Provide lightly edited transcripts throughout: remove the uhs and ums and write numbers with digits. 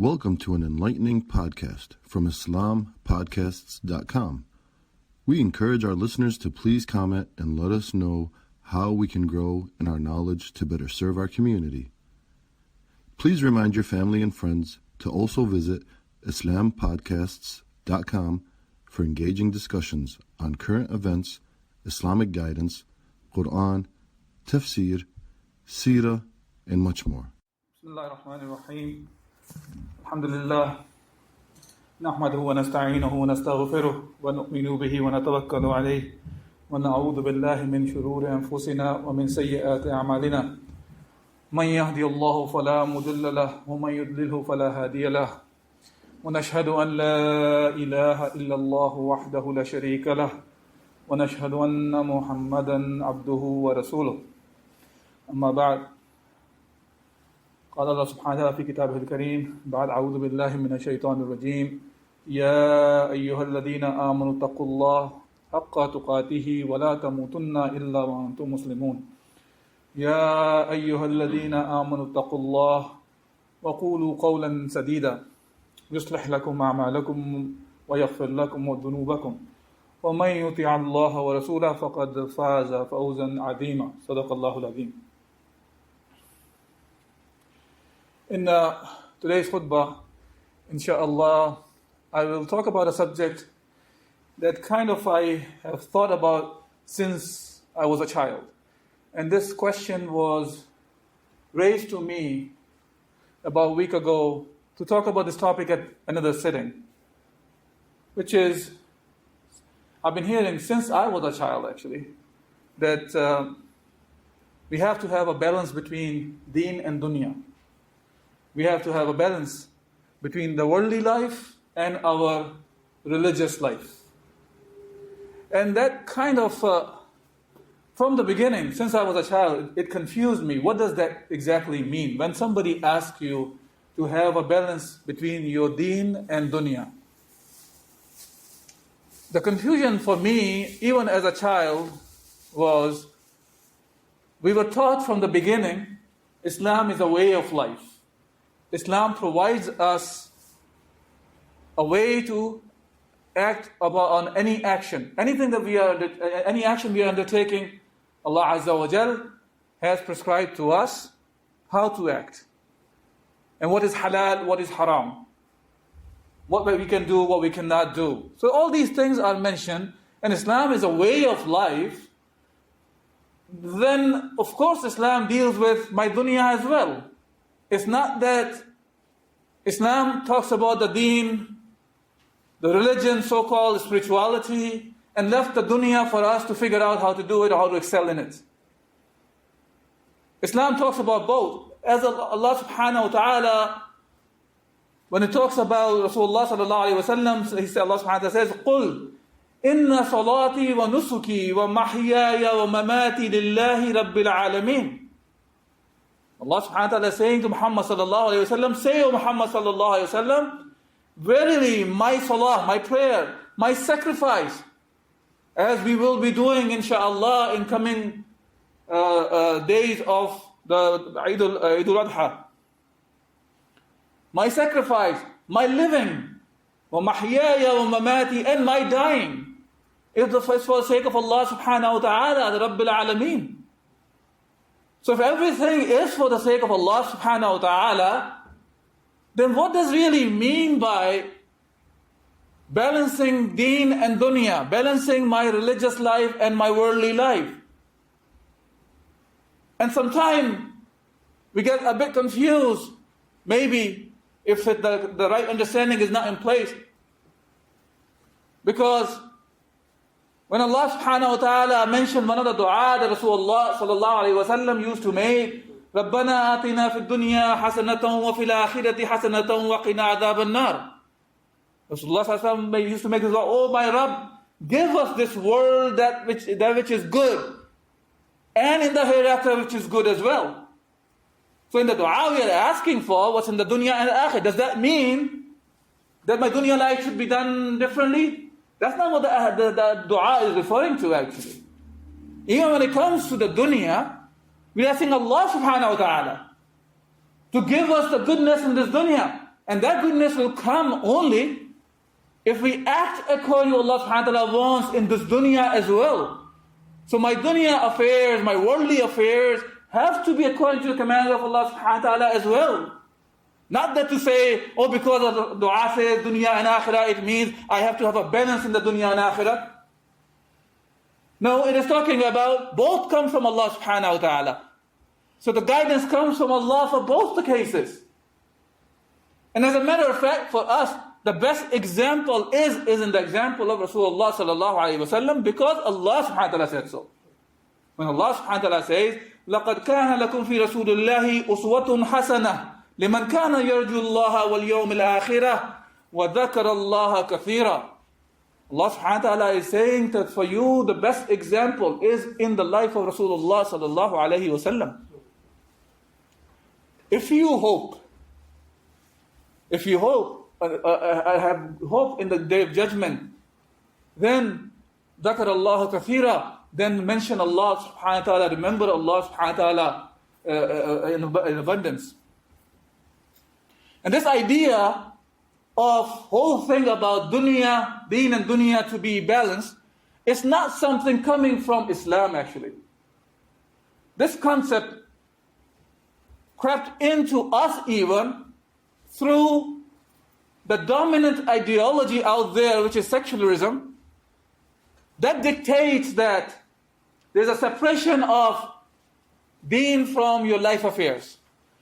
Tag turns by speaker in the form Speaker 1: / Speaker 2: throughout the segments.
Speaker 1: Welcome to an enlightening podcast from IslamPodcasts.com. We encourage our listeners to please comment and let us know how we can grow in our knowledge to better serve our community. Please remind your family and friends to also visit IslamPodcasts.com for engaging discussions on current events, Islamic guidance, Quran, tafsir, seerah, and much more.
Speaker 2: Bismillahirrahmanirrahim. Alhamdulillah. نحمده ونستعينه ونستغفره ونؤمن به ونتوكل عليه ونعوذ بالله من شرور أنفسنا ومن سيئات أعمالنا من يهدي الله فلا مضل له ومن يضلل فلا هادي له ونشهد أن لا إله إلا الله وحده لا شريك له ونشهد أن محمدا عبده ورسوله أما بعد قال الله سبحانه وتعالى في كتابه الكريم بعد أعوذ بالله من الشيطان الرجيم يا أيها الذين آمنوا اتقوا الله حق تقاته ولا تموتن إلا وأنتم مسلمون يا أيها الذين آمنوا اتقوا الله وقولوا قولا سديدا يصلح لكم أعمالكم ويغفر لكم ذنوبكم ومن يطع الله ورسوله فقد فاز فوزا عظيما صدق الله العظيم. In today's khutbah, inshallah, I will talk about a subject that I have thought about since I was a child. And this question was raised to me about a week ago to talk about this topic at another sitting, which is, I've been hearing since I was a child actually, that we have to have a balance between Deen and Dunya. We have to have a balance between the worldly life and our religious life. And that from the beginning, since I was a child, it confused me. What does that exactly mean? When somebody asks you to have a balance between your deen and dunya. The confusion for me, even as a child, was we were taught from the beginning, Islam is a way of life. Islam provides us a way to act on any action. Any action we are undertaking, Allah Azza wa Jal has prescribed to us how to act. And what is halal, what is haram. What we can do, what we cannot do. So all these things are mentioned, and Islam is a way of life. Then, of course, Islam deals with my dunya as well. It's not that Islam talks about the deen, the religion, so-called spirituality, and left the dunya for us to figure out how to do it or how to excel in it. Islam talks about both. As Allah subhanahu wa ta'ala, when it talks about Rasulullah sallallahu alayhi wa sallam, Allah subhanahu wa ta'ala says, قُلْ إِنَّ صَلَاتِي وَنُسُكِي وَمَحْيَايَ وَمَمَاتِي لِلَّهِ رَبِّ الْعَالَمِينَ. Allah subhanahu wa ta'ala is saying to Muhammad sallallahu alayhi wa sallam, say, O Muhammad sallallahu alayhi wa sallam, verily my salah, my prayer, my sacrifice, as we will be doing inshaAllah in coming days of the Eid al-Adha. My sacrifice, my living, وَمَحْيَايَ وَمَمَاتِي, and my dying, is for the sake of Allah subhanahu wa ta'ala, the Rabbil Alameen. So if everything is for the sake of Allah subhanahu wa ta'ala, then what does really mean by balancing deen and dunya, balancing my religious life and my worldly life? And sometimes we get a bit confused, maybe if the right understanding is not in place. Because when Allah subhanahu wa ta'ala mentioned one of the dua that Rasulullah sallallahu alayhi wa sallam used to make, رَبَّنَا آتِنَا فِي الدُّنْيَا حَسَنَةً وَفِي الْآخِرَةِ حَسَنَةً وَقِنَا عَذَابَ النَّارِ. Rasulullah sallallahu alayhi wa sallam used to make this dua, oh my Rabb, give us this world that which is good, and in the hereafter which is good as well. So in the dua we are asking for what's in the dunya and the akhirah. Does that mean that my dunya life should be done differently? That's not what the dua is referring to actually. Even when it comes to the dunya, we are asking Allah subhanahu wa ta'ala to give us the goodness in this dunya And that goodness will come only if we act according to Allah subhanahu wa ta'ala wants in this dunya as well. So my dunya affairs, my worldly affairs have to be according to the commands of Allah subhanahu wa ta'ala as well. Not that to say, oh, because of the dua says dunya and akhirah, it means I have to have a balance in the dunya and akhirah. No, it is talking about both come from Allah subhanahu wa ta'ala. So the guidance comes from Allah for both the cases. And as a matter of fact, for us, the best example is in the example of Rasulullah sallallahu alayhi wa sallam, because Allah subhanahu wa ta'ala said so. When Allah subhanahu wa ta'ala says, لَقَدْ كَانَ لَكُمْ فِي رَسُولِ اللَّهِ أُسْوَةٌ حَسَنَةٌ لِمَنْ كَانَ يَرْجُو اللَّهَ وَالْيَوْمِ الْآخِرَةِ وَذَكَرَ اللَّهَ كَثِيرًا. Allah subhanahu wa ta'ala is saying that for you the best example is in the life of Rasulullah sallallahu alayhi wa sallam. If you have hope in the day of judgment, then ذَكَرَ اللَّهَ كَثِيرًا, then mention Allah subhanahu wa ta'ala, remember Allah subhanahu wa ta'ala in abundance. And this idea of whole thing about dunya, deen and dunya to be balanced, is not something coming from Islam actually. This concept crept into us even through the dominant ideology out there, which is secularism, that dictates that there's a separation of deen from your life affairs.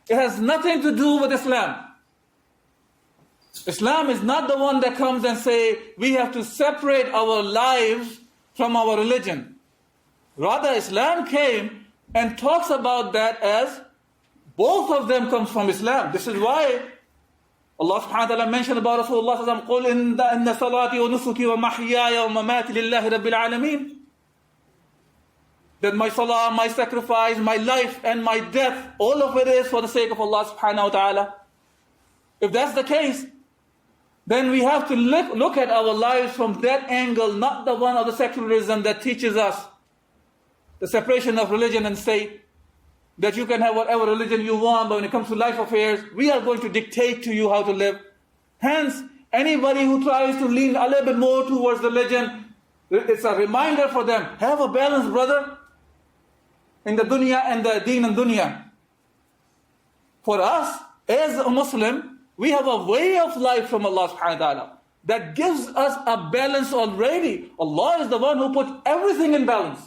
Speaker 2: It has nothing to do with Islam. Islam is not the one that comes and say we have to separate our lives from our religion. Rather, Islam came and talks about that as both of them comes from Islam. This is why Allah subhanahu wa ta'ala mentioned about Rasulullah sallallahu alayhi wa sallam, قُلْ إِنَّ صَلَاتِي وَنُسُكِي وَمَحْيَايَ وَمَمَاتِي لِلَّهِ رَبِّ الْعَالَمِينَ. That my salah, my sacrifice, my life and my death, all of it is for the sake of Allah subhanahu wa ta'ala. If that's the case, then we have to look at our lives from that angle, not the one of the secularism that teaches us the separation of religion and state, that you can have whatever religion you want, but when it comes to life affairs, we are going to dictate to you how to live. Hence, anybody who tries to lean a little bit more towards religion, it's a reminder for them, have a balance, brother, in the dunya and the deen and dunya. For us, as a Muslim, we have a way of life from Allah subhanahu wa ta'ala that gives us a balance already. Allah is the one who put everything in balance.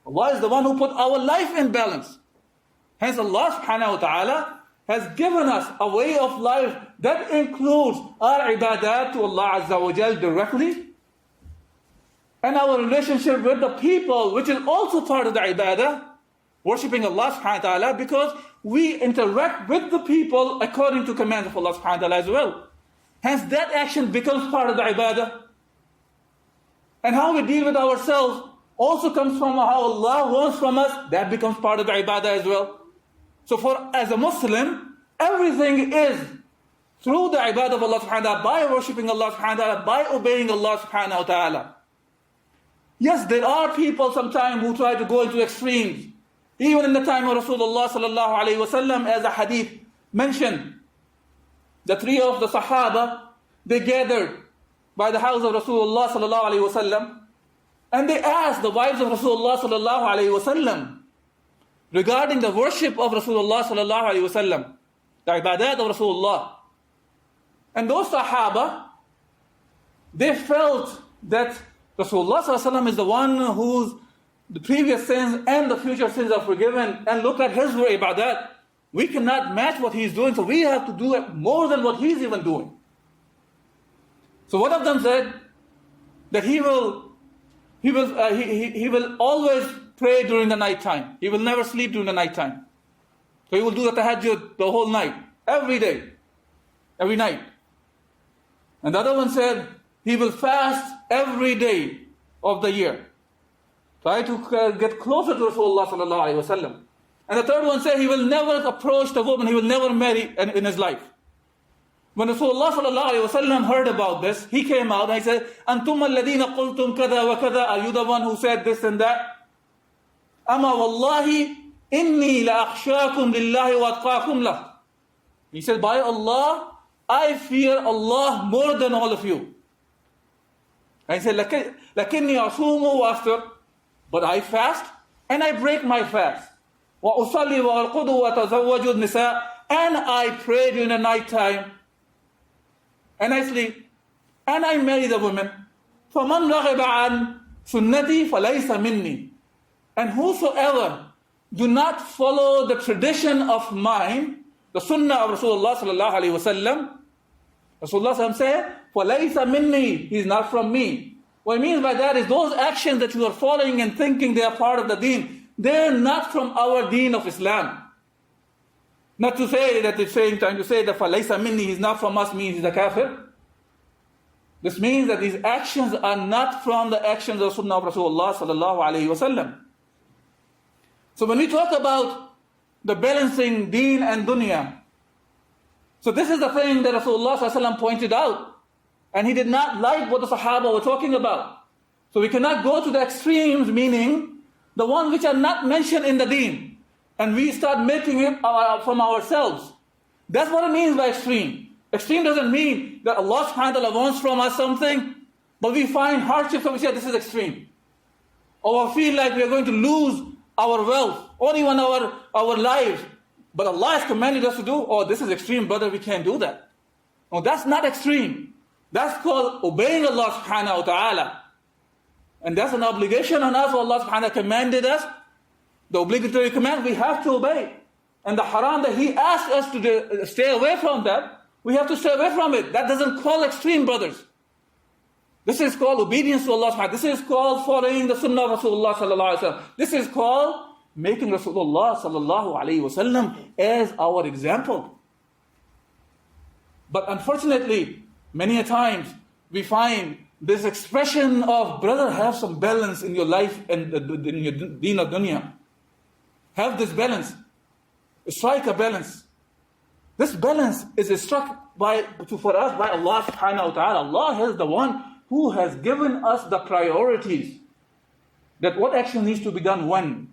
Speaker 2: Allah is the one who put our life in balance. Hence Allah subhanahu wa ta'ala has given us a way of life that includes our ibadat to Allah azza wa jal directly, and our relationship with the people, which is also part of the ibadah, worshipping Allah subhanahu wa ta'ala, because we interact with the people according to commands of Allah subhanahu wa ta'ala as well. Hence that action becomes part of the ibadah. And how we deal with ourselves also comes from how Allah wants from us, that becomes part of the ibadah as well. So as a Muslim, everything is through the ibadah of Allah subhanahu wa ta'ala, by worshipping Allah subhanahu wa ta'ala, by obeying Allah subhanahu wa ta'ala. Yes, there are people sometimes who try to go into extremes. Even in the time of Rasulullah sallallahu alayhi wa sallam, as a hadith mentioned, the three of the Sahaba, they gathered by the house of Rasulullah sallallahu alayhi wa sallam, and they asked the wives of Rasulullah sallallahu alayhi wa sallam regarding the worship of Rasulullah sallallahu alayhi wa sallam, the ibadat of Rasulullah. And those Sahaba, they felt that Rasulullah sallallahu alayhi wa sallam is the one whose the previous sins and the future sins are forgiven, and look at his ibadat. We cannot match what he's doing, so we have to do it more than what he's even doing. So one of them said that he will always pray during the night time. He will never sleep during the night time. So he will do the tahajjud the whole night, every day, every night. And the other one said he will fast every day of the year. Try to get closer to Rasulullah sallallahu alayhi wa sallam. And the third one said he will never approach the woman, he will never marry in his life. When Rasulullah sallallahu alayhi wa sallam heard about this, he came out and he said, Antum alladhina qultum kada wa kada, are you the one who said this and that? Ama wallahi inni la akhshakum lillahi wa atqakum lah. He said, by Allah, I fear Allah more than all of you. And he said, لَكِنِّي أَصُومُ وَأَفْطِرُ, but I fast and I break my fast. وَأُصَلِّي وَأَرْقُدُ وَأَتَزَوَّجُ النِّسَاء, and I pray during the night time, and I sleep, and I marry the women. فَمَنْ رَغِبَ عَنْ سُنَّتِي فَلَيْسَ مِنِّي. And whosoever do not follow the tradition of mine, the sunnah of Rasulullah sallallahu alayhi wasallam, Rasulullah said, فَلَيْسَ مِنِّي, he is not from me. What it means by that is those actions that you are following and thinking they are part of the deen, they are not from our deen of Islam. Not to say that it's saying, trying to say that فَلَيْسَ مِنِّي, he's not from us, means he's a kafir. This means that these actions are not from the actions of Sunnah of Rasulullah sallallahu alayhi wasallam. So when we talk about the balancing deen and dunya, so this is the thing that Rasulullah sallallahu alayhi wasallam pointed out, and he did not like what the Sahaba were talking about. So we cannot go to the extremes, meaning the ones which are not mentioned in the deen, and we start making it from ourselves. That's what it means by extreme. Extreme doesn't mean that Allah subhanahu wa ta'ala wants from us something, but we find hardships and we say this is extreme. Or we feel like we are going to lose our wealth, or even our lives. But Allah has commanded us to do, oh, this is extreme, brother, we can't do that. No, that's not extreme. That's called obeying Allah subhanahu wa ta'ala. And that's an obligation on us. Allah subhanahu wa ta'ala commanded us. The obligatory command, we have to obey. And the haram that He asked us to stay away from that, we have to stay away from it. That doesn't call extreme, brothers. This is called obedience to Allah subhanahu wa ta'ala. This is called following the sunnah of Rasulullah sallallahu alayhi wa sallam. This is called making Rasulullah sallallahu alayhi wa sallam as our example. But unfortunately, many a times we find this expression of, brother, have some balance in your life and in your deen of dunya. Have this balance. Strike a balance. This balance is struck for us by Allah subhanahu wa ta'ala. Allah is the one who has given us the priorities. That what action needs to be done when.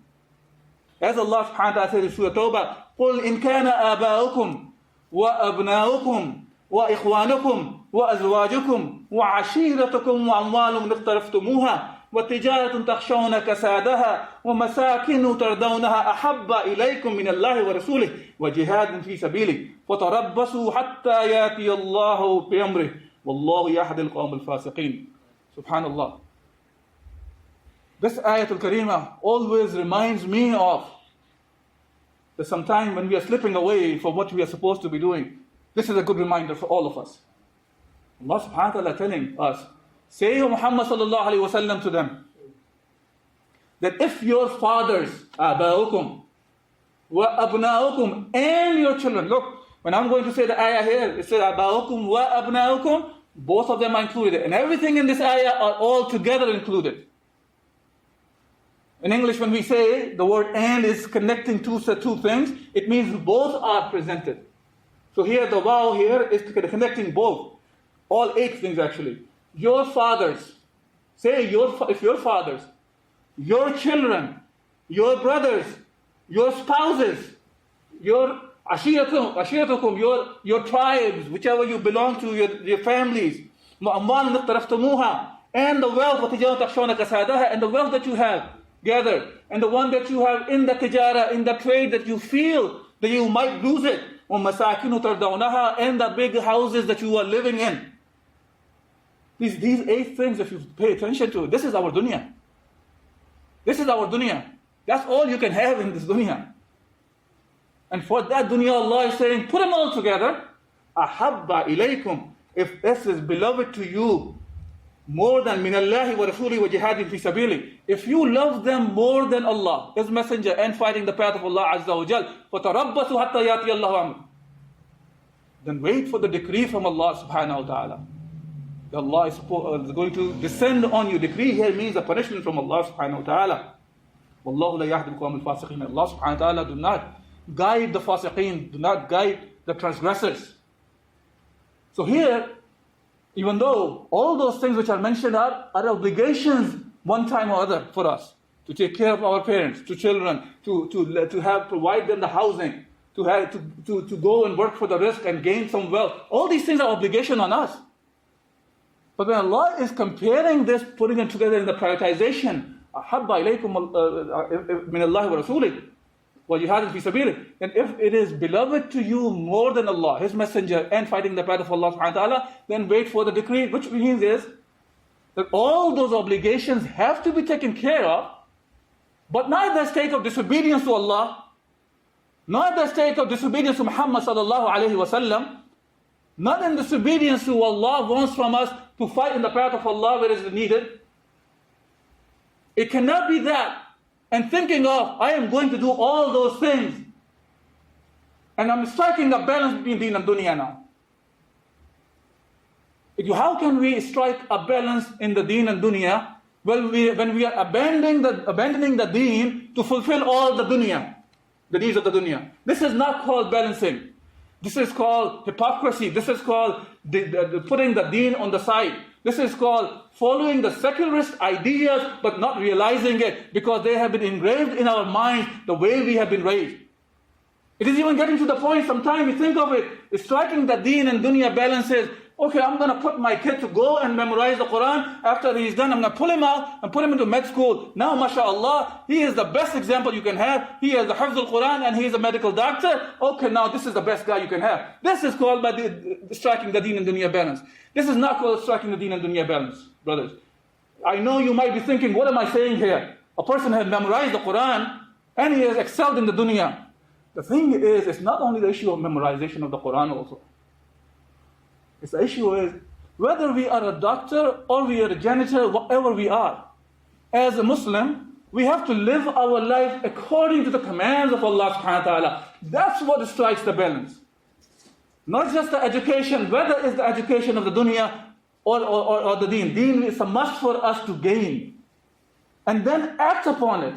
Speaker 2: As Allah subhanahu wa ta'ala said in Surah Tawbah, قُلْ إِنْ كَانَ آبَاؤُكُمْ وَأَبْنَاؤُكُمْ وَإِخْوَانُكُمْ وَأَزْوَاجُكُمْ وَعَشِيرَتُكُمْ وَأَمْوَالٌ اقْتَرَفْتُمُوهَا وَتِجَارَةٌ تَخْشَوْنَ كَسَادَهَا وَمَسَاكِنُ تَرْضَوْنَهَا أَحَبَّ إِلَيْكُم مِّنَ اللَّهِ وَرَسُولِهِ وَجِهَادٍ فِي سَبِيلِهِ فَتَرَبَّصُوا حَتَّى يَأْتِيَ اللَّهُ بِأَمْرِهِ وَاللَّهُ يَهْدِي الْقَوْمَ الْفَاسِقِينَ. Subhanallah. This Ayatul Kareemah always reminds me of that sometime when we are slipping away from what we are supposed to be doing. This is a good reminder for all of us. Allah subhanahu wa ta'ala telling us, say, O Muhammad sallallahu alayhi wa sallam, to them, that if your fathers, aba'ukum, wa abna'ukum, and your children, look, when I'm going to say the ayah here, it says aba'ukum wa abna'ukum, both of them are included. And everything in this ayah are all together included. In English, when we say the word and is connecting two things, it means both are presented. So here, the wow here is connecting both. All 8 things actually. Your fathers, say if your fathers, your children, your brothers, your spouses, your ashiratukum, your tribes, whichever you belong to, your families, and the wealth, and the wealth that you have gathered, and the one that you have in the tijara, in the trade that you feel that you might lose it, and the big houses that you are living in. These 8 things, if you pay attention to, this is our dunya. This is our dunya. That's all you can have in this dunya. And for that dunya, Allah is saying, put them all together. Ahabba ilaykum. If this is beloved to you, more than minallahi wa rasuli wa jihadin fi sabili. If you love them more than Allah, His Messenger, and fighting the path of Allah Azza wa Jal, فَتَرَبَّصُوا حَتَّى يَأْتِيَ اللَّهُ أَمْرُهُ. Then wait for the decree from Allah subhanahu wa ta'ala. Allah is going to descend on you. Decree here means a punishment from Allah subhanahu wa ta'ala. وَاللَّهُ لَا يَهْدِي الْقَوْمَ الْفَاسِقِينَ. Allah subhanahu wa ta'ala do not guide the fasiqeen, do not guide the transgressors. So here, even though all those things which are mentioned are obligations one time or other for us, to take care of our parents, to children, to provide them the housing, to go and work for the rizq and gain some wealth. All these things are obligation on us. But when Allah is comparing this, putting it together in the prioritization, أَحَبَّ إِلَيْكُمْ مِنَ اللَّهِ وَرَسُولِهِ وَجِهَادٍ فِي سَبِيلِهِ. And if it is beloved to you more than Allah, His Messenger, and fighting the path of Allah subhanahu wa ta'ala, then wait for the decree, which means is that all those obligations have to be taken care of, but not in the state of disobedience to Allah, not in the state of disobedience to Muhammad sallallahu alayhi wa sallam, not in disobedience to Allah wants from us to fight in the path of Allah where it is needed. It cannot be that. And thinking of, I am going to do all those things, and I'm striking a balance between Deen and Dunya now. How can we strike a balance in the Deen and Dunya when we are abandoning the Deen to fulfill all the Dunya, the needs of the Dunya? This is not called balancing. This is called hypocrisy. This is called putting the Deen on the side. This is called following the secularist ideas but not realizing it because they have been engraved in our minds the way we have been raised. It is even getting to the point, sometimes we think of it, striking the Deen and Dunya balances. Okay, I'm going to put my kid to go and memorize the Quran. After he's done, I'm going to pull him out and put him into med school. Now, mashallah, he is the best example you can have. He has the Hafz al-Quran and he is a medical doctor. Okay, now this is the best guy you can have. This is called by striking the Deen and Dunya balance. This is not called striking the Deen and Dunya balance, brothers. I know you might be thinking, what am I saying here? A person has memorized the Quran and he has excelled in the Dunya. The thing is, it's not only the issue of memorization of the Quran also. The issue is whether we are a doctor or we are a janitor, whatever we are. As a Muslim, we have to live our life according to the commands of Allah subhanahu wa ta'ala. That's what strikes the balance. Not just the education, whether it's the education of the dunya or the deen. Deen is a must for us to gain. And then act upon it.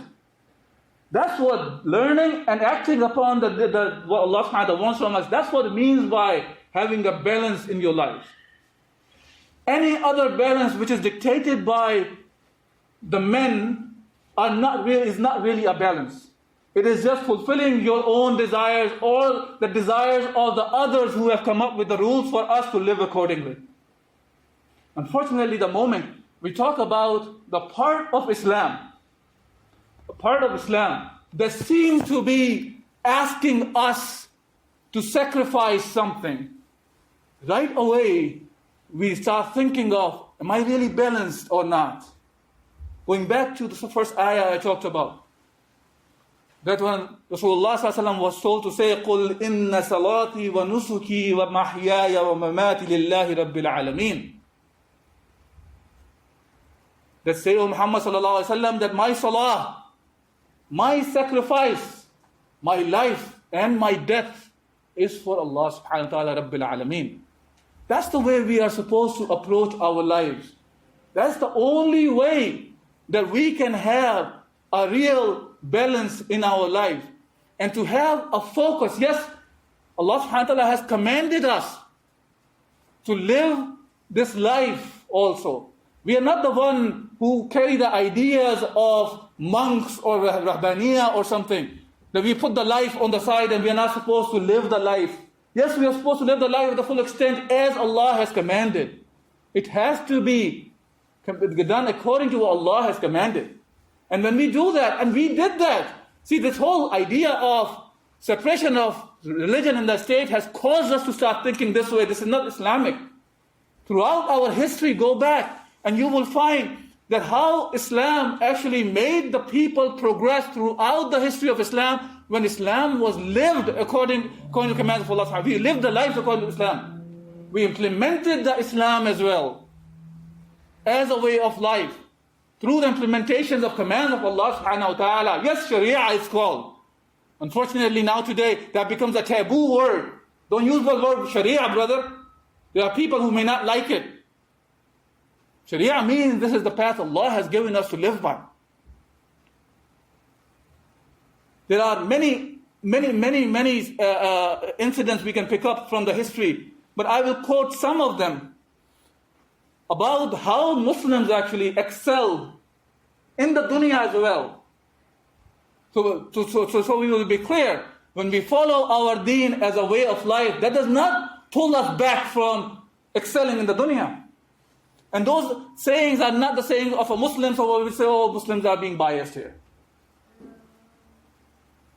Speaker 2: That's what learning and acting upon what Allah subhanahu wa ta'ala wants from us, that's what it means by having a balance in your life. Any other balance which is dictated by the men is not really a balance. It is just fulfilling your own desires or the desires of the others who have come up with the rules for us to live accordingly. Unfortunately, the moment we talk about the part of Islam that seems to be asking us to sacrifice something, right away we start thinking of, am I really balanced or not? Going back to the first ayah I talked about, that when Rasulullah ﷺ was told to say, قُلْ إِنَّ صَلَاتِي وَنُسُكِي وَمَحْيَايَ وَمَمَاتِي لِلَّهِ رَبِّ الْعَالَمِينَ. That say, O Muhammad ﷺ, that my salah, my sacrifice, my life and my death is for Allah subhanahu wa ta'ala Rabbil Alameen. That's the way we are supposed to approach our lives. That's the only way that we can have a real balance in our life. And to have a focus. Yes, Allah subhanahu wa ta'ala has commanded us to live this life also. We are not the one who carry the ideas of monks or rahbaniya or something. That we put the life on the side and we are not supposed to live the life. Yes, we are supposed to live the life to the full extent as Allah has commanded. It has to be done according to what Allah has commanded. And when we do that, and we did that, see, this whole idea of separation of religion and the state has caused us to start thinking this way. This is not Islamic. Throughout our history, go back, and you will find that how Islam actually made the people progress throughout the history of Islam when Islam was lived according to the commands of Allah. We lived the life according to Islam. We implemented the Islam as well as a way of life through the implementations of commands of Allah subhanahu wa ta'ala. Yes, Sharia is called. Unfortunately, now today, that becomes a taboo word. Don't use the word Sharia, brother. There are people who may not like it. Sharia means this is the path Allah has given us to live by. There are many incidents we can pick up from the history, but I will quote some of them about how Muslims actually excelled in the dunya as well. So we will be clear when we follow our deen as a way of life, that does not pull us back from excelling in the dunya. And those sayings are not the sayings of a Muslim, so we say, oh, Muslims are being biased here.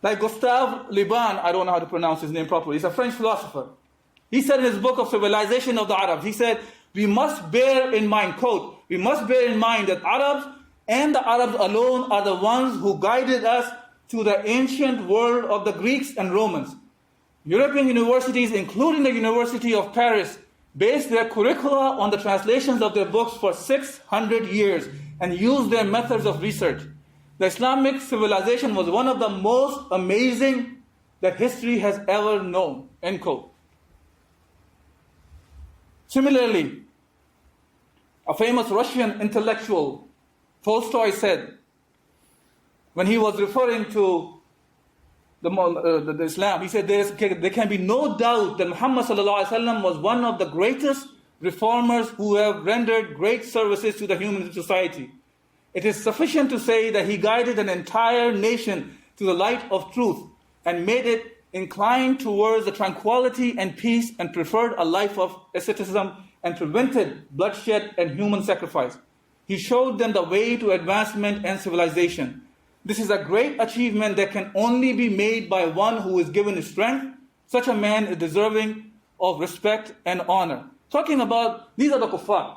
Speaker 2: Like Gustave Le Bon, I don't know how to pronounce his name properly, he's a French philosopher. He said in his book of Civilization of the Arabs, he said, we must bear in mind, quote, we must bear in mind that Arabs and the Arabs alone are the ones who guided us to the ancient world of the Greeks and Romans. European universities, including the University of Paris, based their curricula on the translations of their books for 600 years and used their methods of research. The Islamic civilization was one of the most amazing that history has ever known, end quote. Similarly, a famous Russian intellectual, Tolstoy, said, when he was referring to the Islam, he said there can be no doubt that Muhammad ﷺ was one of the greatest reformers who have rendered great services to the human society. It is sufficient to say that he guided an entire nation to the light of truth and made it inclined towards the tranquility and peace and preferred a life of asceticism and prevented bloodshed and human sacrifice. He showed them the way to advancement and civilization. This is a great achievement that can only be made by one who is given strength. Such a man is deserving of respect and honor. Talking about, these are the kuffar.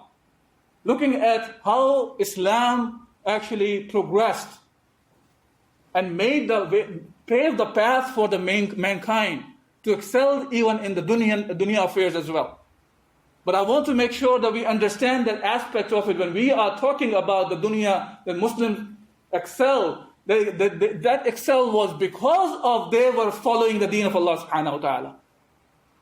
Speaker 2: Looking at how Islam actually progressed and paved the path for the mankind to excel even in the dunya affairs as well. But I want to make sure that we understand that aspect of it. When we are talking about the dunya, that Muslims excel, that excel was because of they were following the deen of Allah subhanahu wa ta'ala.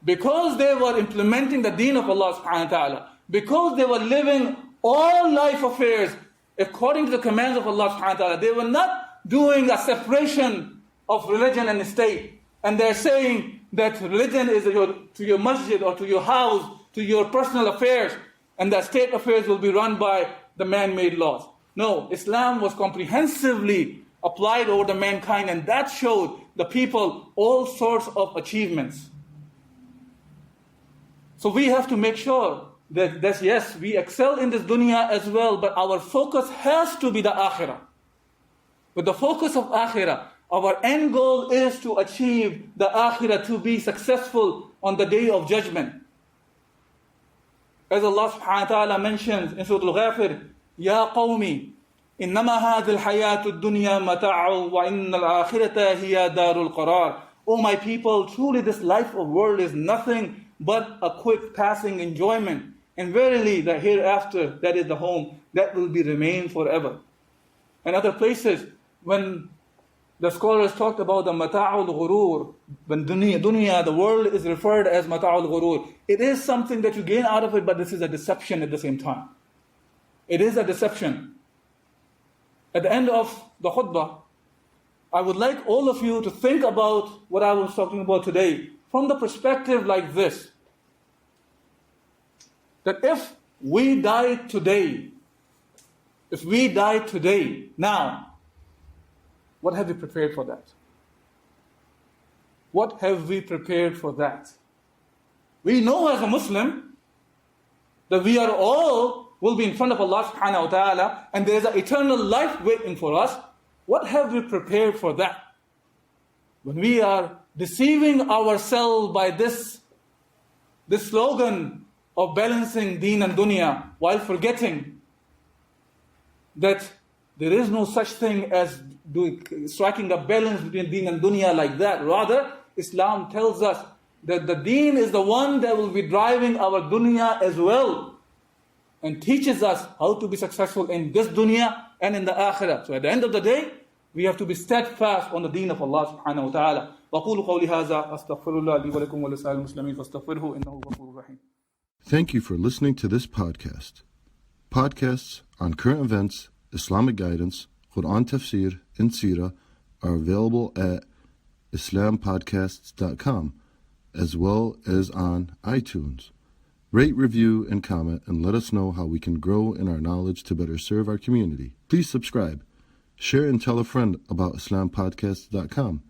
Speaker 2: Because they were implementing the deen of Allah subhanahu wa ta'ala. Because they were living all life affairs according to the commands of Allah subhanahu wa ta'ala. They were not doing a separation of religion and state. And they're saying that religion is to your masjid or to your house, to your personal affairs, and that state affairs will be run by the man-made laws. No, Islam was comprehensively applied over the mankind, and that showed the people all sorts of achievements. So we have to make sure that yes, we excel in this dunya as well, but our focus has to be the akhirah. With the focus of akhirah, our end goal is to achieve the akhirah, to be successful on the day of judgment. As Allah subhanahu wa ta'ala mentions in Surah Al-Ghafir, Ya qawmi, innama hadhi al-hayatu ad-dunya mata'u wa inna al-akhirata hiya darul qarar. O my people, truly this life of world is nothing but a quick passing enjoyment. And verily the hereafter, that is the home, that will be remain forever. And other places, when the scholars talked about the mata'ul ghurur, when dunya, the world is referred as mata'ul ghurur. It is something that you gain out of it, but this is a deception at the same time. It is a deception. At the end of the khutbah, I would like all of you to think about what I was talking about today from the perspective like this. That if we die today, now, what have we prepared for that? What have we prepared for that? We know as a Muslim that we are all will be in front of Allah subhanahu wa ta'ala, and there is an eternal life waiting for us. What have we prepared for that? When we are deceiving ourselves by this slogan of balancing Deen and Dunya, while forgetting that there is no such thing as striking a balance between Deen and Dunya like that. Rather, Islam tells us that the Deen is the one that will be driving our Dunya as well, and teaches us how to be successful in this Dunya and in the Akhirah. So at the end of the day, we have to be steadfast on the Deen of Allah subhanahu wa ta'ala. وَقُولُ قَوْلِ هَذَا أَسْتَغْفِرُ اللَّهَ لِي وَلَكُمْ وَلِسَائِرِ الْمُسْلِمِينَ فَاسْتَغْفِرْهُ إِنَّهُ غَفُورٌ رَحِيمٌ.
Speaker 1: Thank you for listening to this podcast. Podcasts on current events, Islamic guidance, Quran tafsir, and seerah are available at islampodcasts.com as well as on iTunes. Rate, review, and comment, and let us know how we can grow in our knowledge to better serve our community. Please subscribe, share, and tell a friend about islampodcasts.com.